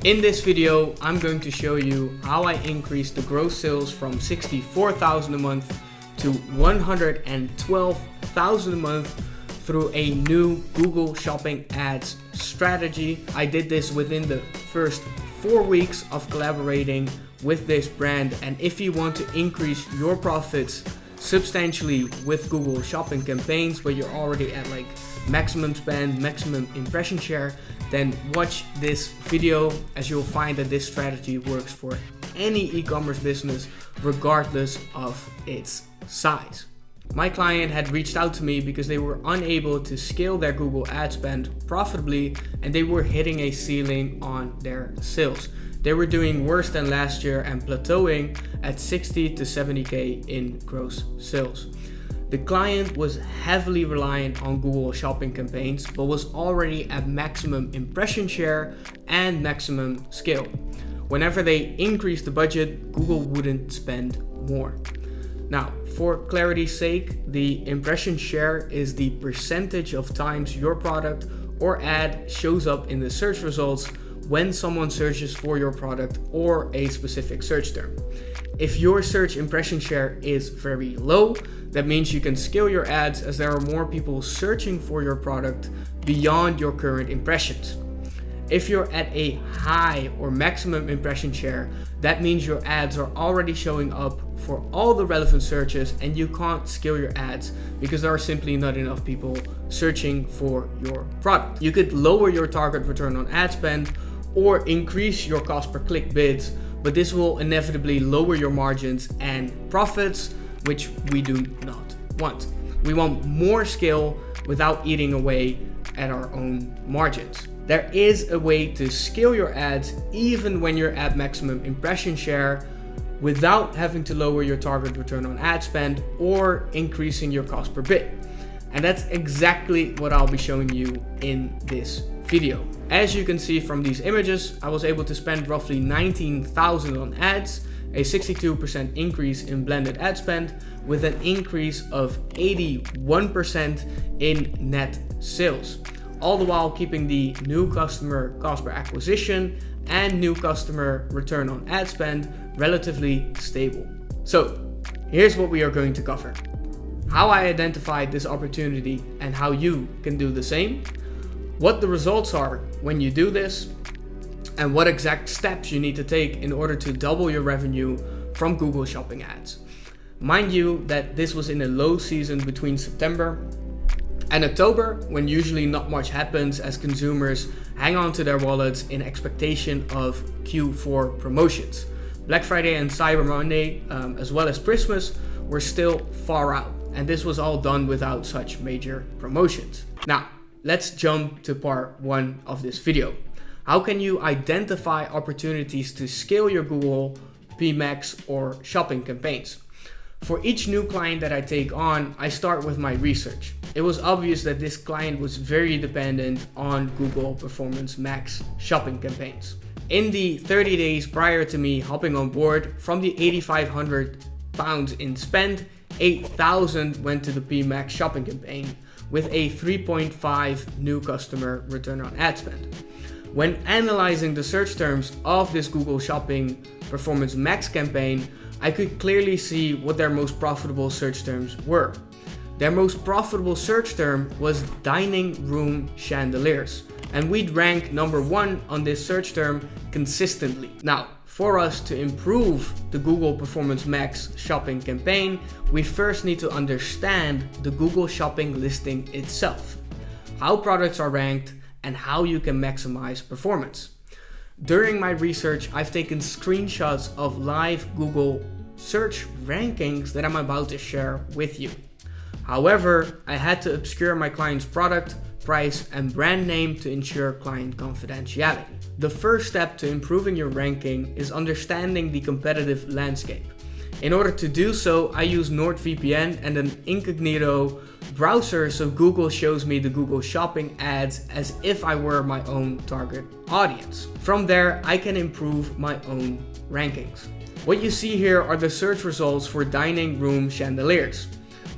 In this video, I'm going to show you how I increased the gross sales from $64,000 a month to $112,000 a month through a new Google Shopping Ads strategy. I did this within the first 4 weeks of collaborating with this brand, and if you want to increase your profits substantially with Google Shopping campaigns where you're already at like maximum spend, maximum impression share, then watch this video, as you'll find that this strategy works for any e-commerce business regardless of its size. My client had reached out to me because they were unable to scale their Google ad spend profitably and they were hitting a ceiling on their sales. They were doing worse than last year and plateauing at 60 to 70K in gross sales. The client was heavily reliant on Google Shopping campaigns, but was already at maximum impression share and maximum scale. Whenever they increased the budget, Google wouldn't spend more. Now, for clarity's sake, the impression share is the percentage of times your product or ad shows up in the search results when someone searches for your product or a specific search term. If your search impression share is very low, that means you can scale your ads as there are more people searching for your product beyond your current impressions. If you're at a high or maximum impression share, that means your ads are already showing up for all the relevant searches and you can't scale your ads because there are simply not enough people searching for your product. You could lower your target return on ad spend or increase your cost per click bids, but this will inevitably lower your margins and profits, which we do not want. We want more scale without eating away at our own margins. There is a way to scale your ads even when you're at maximum impression share without having to lower your target return on ad spend or increasing your cost per bid. And that's exactly what I'll be showing you in this video. As you can see from these images, I was able to spend roughly $19,000 on ads, a 62% increase in blended ad spend with an increase of 81% in net sales, all the while keeping the new customer cost per acquisition and new customer return on ad spend relatively stable. So here's what we are going to cover: how I identified this opportunity and how you can do the same, what the results are when you do this, and what exact steps you need to take in order to double your revenue from Google Shopping ads. Mind you that this was in a low season between September and October, when usually not much happens as consumers hang on to their wallets in expectation of Q4 promotions. Black Friday and Cyber Monday, as well as Christmas, were still far out, and this was all done without such major promotions. Now, let's jump to part 1 of this video. How can you identify opportunities to scale your Google PMax or shopping campaigns? For each new client that I take on, I start with my research. It was obvious that this client was very dependent on Google Performance Max shopping campaigns. In the 30 days prior to me hopping on board, from the £8,500 in spend, 8,000 went to the PMax shopping campaign with a 3.5 new customer return on ad spend. When analyzing the search terms of this Google Shopping Performance Max campaign, I could clearly see what their most profitable search terms were. Their most profitable search term was dining room chandeliers, and we'd rank number 1 on this search term consistently. Now, for us to improve the Google Performance Max shopping campaign, we first need to understand the Google Shopping listing itself, how products are ranked, and how you can maximize performance. During my research, I've taken screenshots of live Google search rankings that I'm about to share with you. However, I had to obscure my client's product, price, and brand name to ensure client confidentiality. The first step to improving your ranking is understanding the competitive landscape. In order to do so, I use NordVPN and an incognito browser so Google shows me the Google Shopping ads as if I were my own target audience. From there, I can improve my own rankings. What you see here are the search results for dining room chandeliers.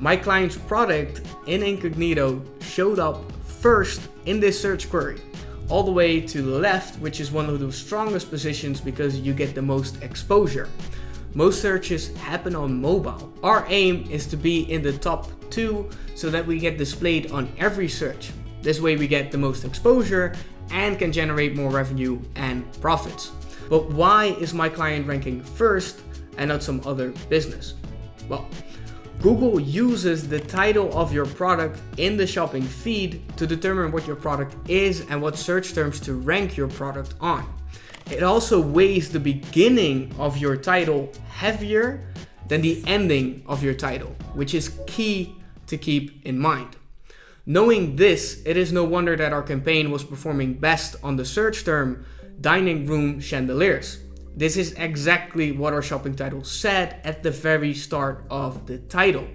My client's product in incognito showed up first in this search query, all the way to the left, which is one of the strongest positions because you get the most exposure. Most searches happen on mobile. Our aim is to be in the top 2 so that we get displayed on every search. This way we get the most exposure and can generate more revenue and profits. But why is my client ranking first and not some other business? Well, Google uses the title of your product in the shopping feed to determine what your product is and what search terms to rank your product on. It also weighs the beginning of your title heavier than the ending of your title, which is key to keep in mind. Knowing this, it is no wonder that our campaign was performing best on the search term dining room chandeliers. This is exactly what our shopping title said at the very start of the title,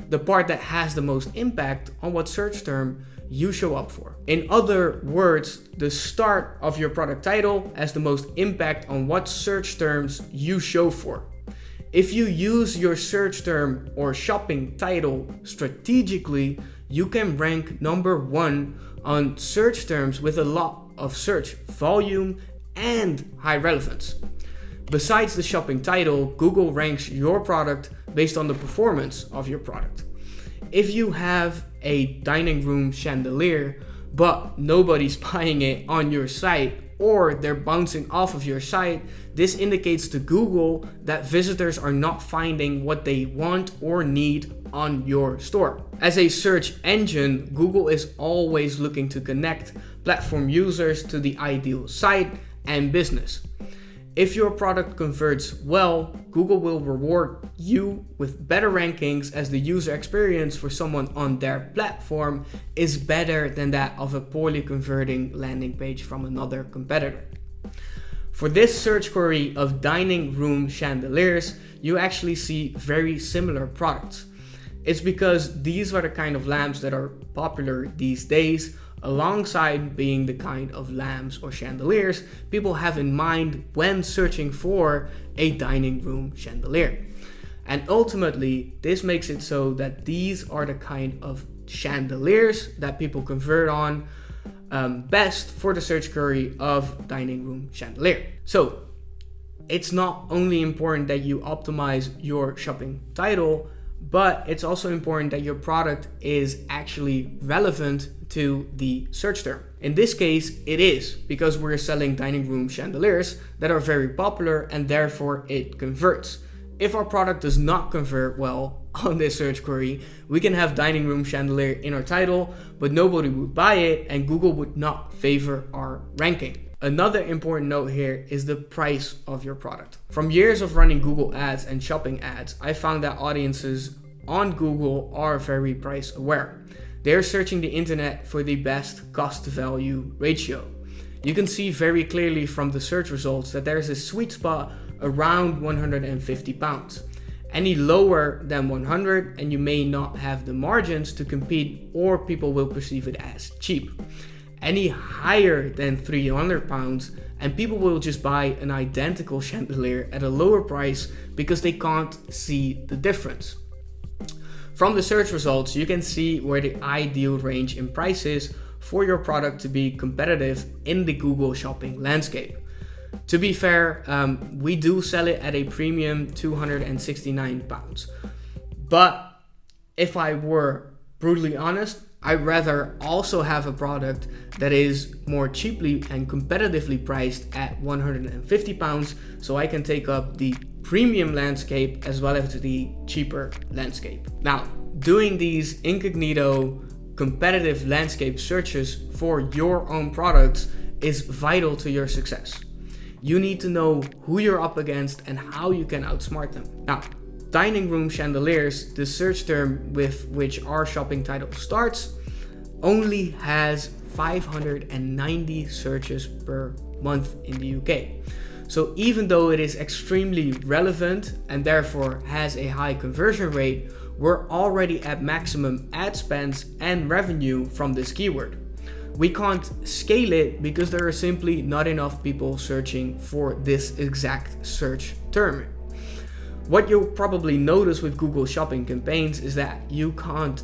the part that has the most impact on what search term you show up for. In other words, the start of your product title has the most impact on what search terms you show for. If you use your search term or shopping title strategically, you can rank number 1 on search terms with a lot of search volume and high relevance. Besides the shopping title, Google ranks your product based on the performance of your product. If you have a dining room chandelier, but nobody's buying it on your site, or they're bouncing off of your site, this indicates to Google that visitors are not finding what they want or need on your store. As a search engine, Google is always looking to connect platform users to the ideal site and business. If your product converts well, Google will reward you with better rankings as the user experience for someone on their platform is better than that of a poorly converting landing page from another competitor. For this search query of dining room chandeliers, you actually see very similar products. It's because these are the kind of lamps that are popular these days, alongside being the kind of lamps or chandeliers people have in mind when searching for a dining room chandelier. And ultimately, this makes it so that these are the kind of chandeliers that people convert on best for the search query of dining room chandelier. So it's not only important that you optimize your shopping title, but it's also important that your product is actually relevant to the search term. In this case, it is, because we're selling dining room chandeliers that are very popular and therefore it converts. If our product does not convert well on this search query, we can have dining room chandelier in our title, but nobody would buy it and Google would not favor our ranking. Another important note here is the price of your product. From years of running Google ads and shopping ads, I found that audiences on Google are very price aware. They're searching the internet for the best cost to value ratio. You can see very clearly from the search results that there's a sweet spot around £150. Any lower than 100 and you may not have the margins to compete, or people will perceive it as cheap. Any higher than £300 and people will just buy an identical chandelier at a lower price because they can't see the difference. From the search results, you can see where the ideal range in price is for your product to be competitive in the Google shopping landscape. To be fair, we do sell it at a premium £269. But if I were brutally honest, I'd rather also have a product that is more cheaply and competitively priced at £150 so I can take up the premium landscape as well as the cheaper landscape. Now, doing these incognito competitive landscape searches for your own products is vital to your success. You need to know who you're up against and how you can outsmart them. Now, dining room chandeliers, the search term with which our shopping title starts, only has 590 searches per month in the UK. So even though it is extremely relevant and therefore has a high conversion rate, we're already at maximum ad spends and revenue from this keyword. We can't scale it because there are simply not enough people searching for this exact search term. What you'll probably notice with Google Shopping campaigns is that you can't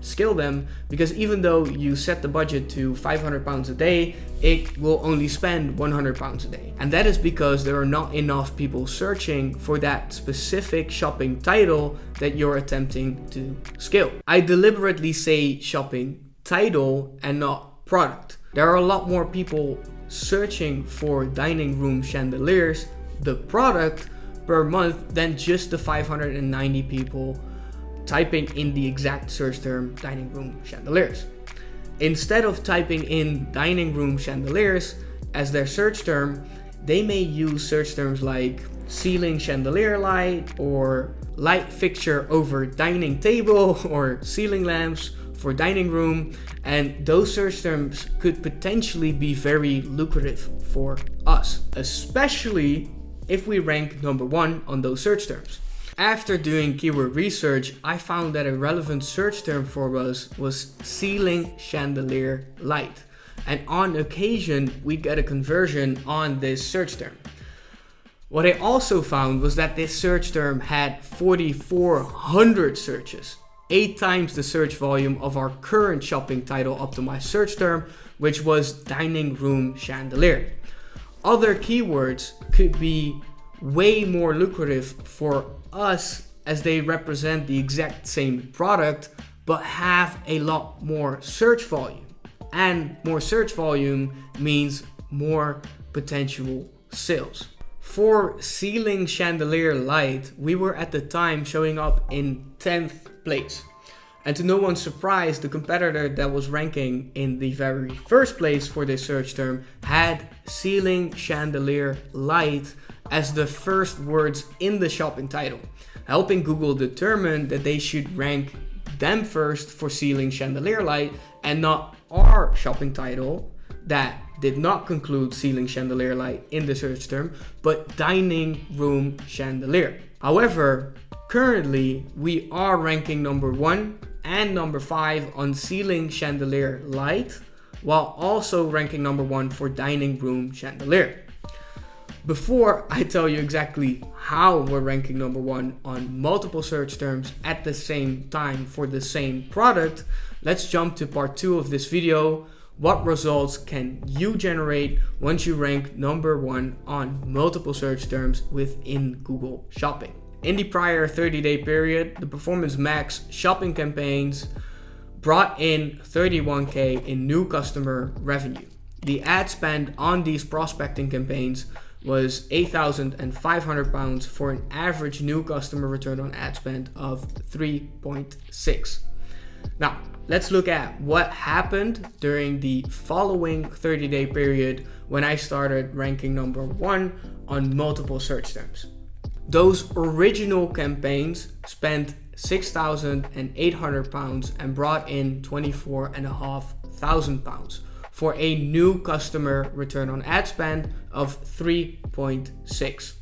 scale them, because even though you set the budget to £500 a day, it will only spend £100 a day. And that is because there are not enough people searching for that specific shopping title that you're attempting to scale. I deliberately say shopping title and not product. There are a lot more people searching for dining room chandeliers, the product, per month than just the 590 people typing in the exact search term dining room chandeliers. Instead of typing in dining room chandeliers as their search term, they may use search terms like ceiling chandelier light, or light fixture over dining table, or ceiling lamps for dining room, and those search terms could potentially be very lucrative for us, especially if we rank number 1 on those search terms. After doing keyword research, I found that a relevant search term for us was ceiling chandelier light. And on occasion, we get a conversion on this search term. What I also found was that this search term had 4,400 searches, 8 times the search volume of our current shopping title optimized search term, which was dining room chandelier. Other keywords could be way more lucrative for us as they represent the exact same product but have a lot more search volume. And more search volume means more potential sales. For ceiling chandelier light, we were at the time showing up in 10th place. And to no one's surprise, the competitor that was ranking in the very first place for this search term had ceiling chandelier light as the first words in the shopping title, helping Google determine that they should rank them first for ceiling chandelier light and not our shopping title that did not conclude ceiling chandelier light in the search term, but dining room chandelier. However, currently we are ranking number 1 and number 5 on ceiling chandelier light, while also ranking number 1 for dining room chandelier. Before I tell you exactly how we're ranking number 1 on multiple search terms at the same time for the same product, let's jump to part 2 of this video. What results can you generate once you rank number 1 on multiple search terms within Google Shopping? In the prior 30-day period, the Performance Max shopping campaigns brought in $31K in new customer revenue. The ad spend on these prospecting campaigns was £8,500 for an average new customer return on ad spend of 3.6. Now, let's look at what happened during the following 30-day period when I started ranking number 1 on multiple search terms. Those original campaigns spent £6,800 and brought in £24,500 for a new customer return on ad spend of 3.6.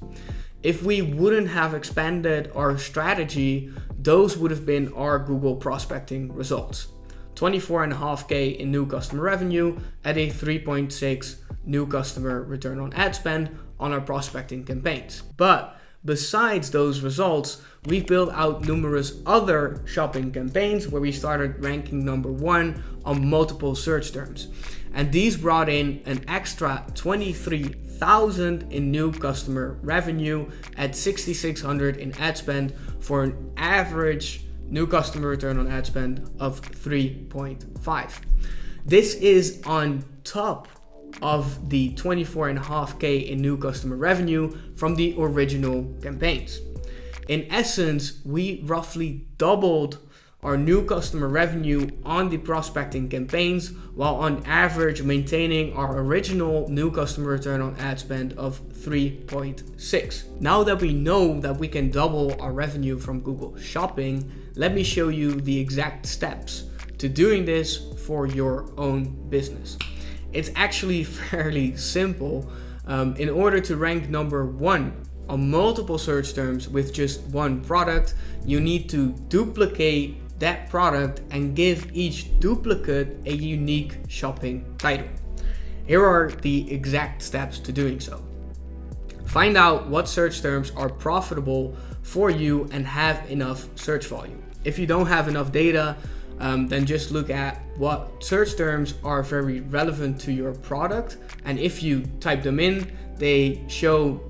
If we wouldn't have expanded our strategy, those would have been our Google prospecting results. 24.5K in new customer revenue at a 3.6 new customer return on ad spend on our prospecting campaigns. But besides those results, we've built out numerous other shopping campaigns where we started ranking number 1 on multiple search terms. And these brought in an extra 23,000 in new customer revenue at 6,600 in ad spend for an average new customer return on ad spend of 3.5. This is on top of the 24.5K in new customer revenue from the original campaigns. In essence, we roughly doubled our new customer revenue on the prospecting campaigns, while on average maintaining our original new customer return on ad spend of 3.6. Now that we know that we can double our revenue from Google Shopping, let me show you the exact steps to doing this for your own business. It's actually fairly simple. In order to rank number 1 on multiple search terms with just one product, you need to duplicate that product and give each duplicate a unique shopping title. Here are the exact steps to doing so. Find out what search terms are profitable for you and have enough search volume. If you don't have enough data, then just look at what search terms are very relevant to your product. And if you type them in, they show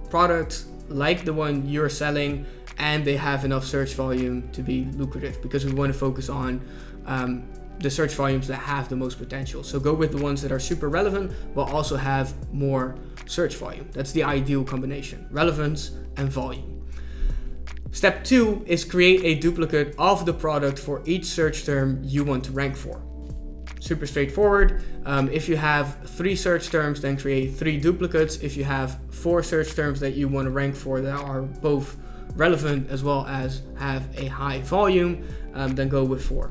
products like the one you're selling, and they have enough search volume to be lucrative, because we want to focus on the search volumes that have the most potential. So go with the ones that are super relevant, but also have more search volume. That's the ideal combination, relevance and volume. Step 2 is create a duplicate of the product for each search term you want to rank for. Super straightforward. If you have 3 search terms, then create 3 duplicates. If you have 4 search terms that you want to rank for that are both relevant as well as have a high volume, then go with 4.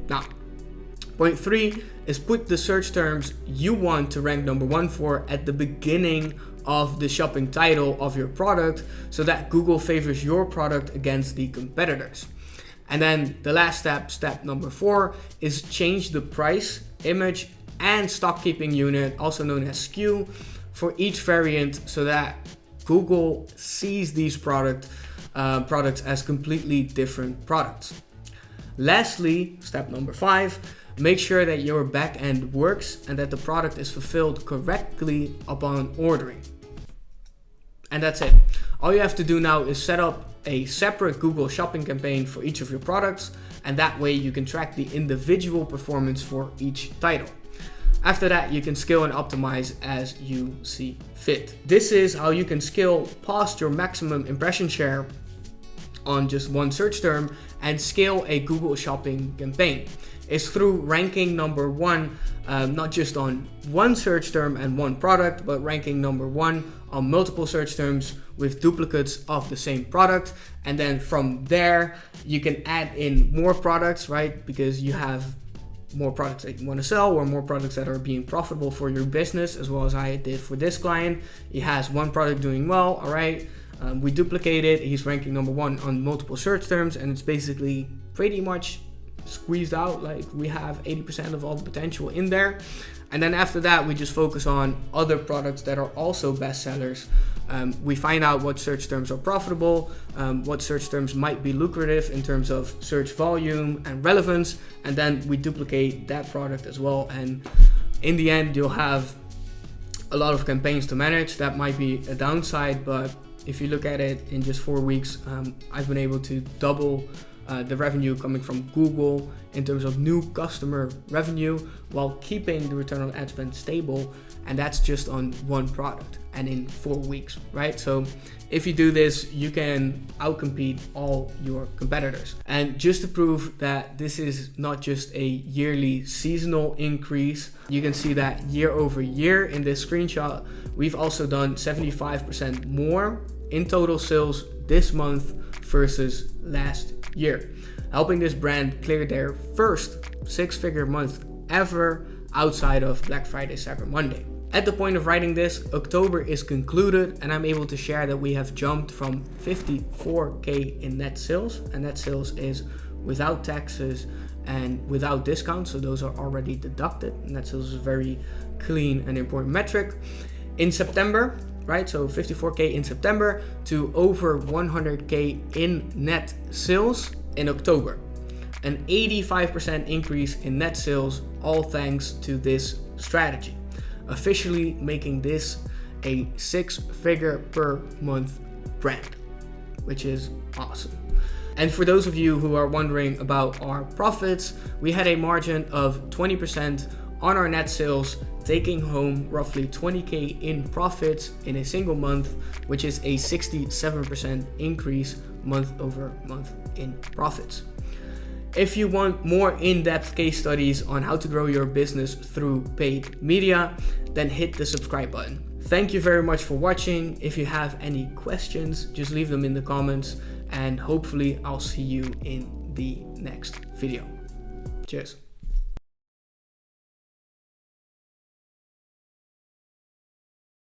Now, point 3 is put the search terms you want to rank number 1 for at the beginning of the shopping title of your product, so that Google favors your product against the competitors. And then the last step number 4, is change the price, image, and stock keeping unit, also known as SKU, for each variant, so that Google sees these products as completely different products. Lastly, step number 5, make sure that your back end works and that the product is fulfilled correctly upon ordering. And that's it. All you have to do now is set up a separate Google Shopping campaign for each of your products, and that way you can track the individual performance for each title. After that, you can scale and optimize as you see fit. This is how you can scale past your maximum impression share on just one search term and scale a Google Shopping campaign. It's through ranking number 1, not just on one search term and one product, but ranking number 1 on multiple search terms with duplicates of the same product. And then from there, you can add in more products, right? Because you have more products that you want to sell, or more products that are being profitable for your business, as well as I did for this client. He has one product doing well, all right. We duplicate it. He's ranking number 1 on multiple search terms, and it's basically pretty much squeezed out. Like, we have 80% of all the potential in there. And then after that, we just focus on other products that are also bestsellers. We find out what search terms are profitable, what search terms might be lucrative in terms of search volume and relevance, and then we duplicate that product as well. And in the end, you'll have a lot of campaigns to manage. That might be a downside, but if you look at it in just 4 weeks, I've been able to double the revenue coming from Google in terms of new customer revenue, while keeping the return on ad spend stable, and that's just on one product and in 4 weeks, right? So if you do this, you can outcompete all your competitors. And just to prove that this is not just a yearly seasonal increase, you can see that year over year in this screenshot, we've also done 75% more in total sales this month versus last year, helping this brand clear their first 6-figure month ever outside of Black Friday, Cyber Monday. At the point of writing this, October is concluded, and I'm able to share that we have jumped from 54K in net sales, and net sales is without taxes and without discounts, so those are already deducted. Net sales is a very clean and important metric. In September, right, so 54K in September to over 100K in net sales in October. An 85% increase in net sales, all thanks to this strategy. Officially making this a 6-figure per month brand, which is awesome. And for those of you who are wondering about our profits, we had a margin of 20% on our net sales, taking home roughly 20K in profits in a single month, which is a 67% increase month over month in profits. If you want more in-depth case studies on how to grow your business through paid media, then hit the subscribe button. Thank you very much for watching. If you have any questions, just leave them in the comments, and hopefully I'll see you in the next video. Cheers.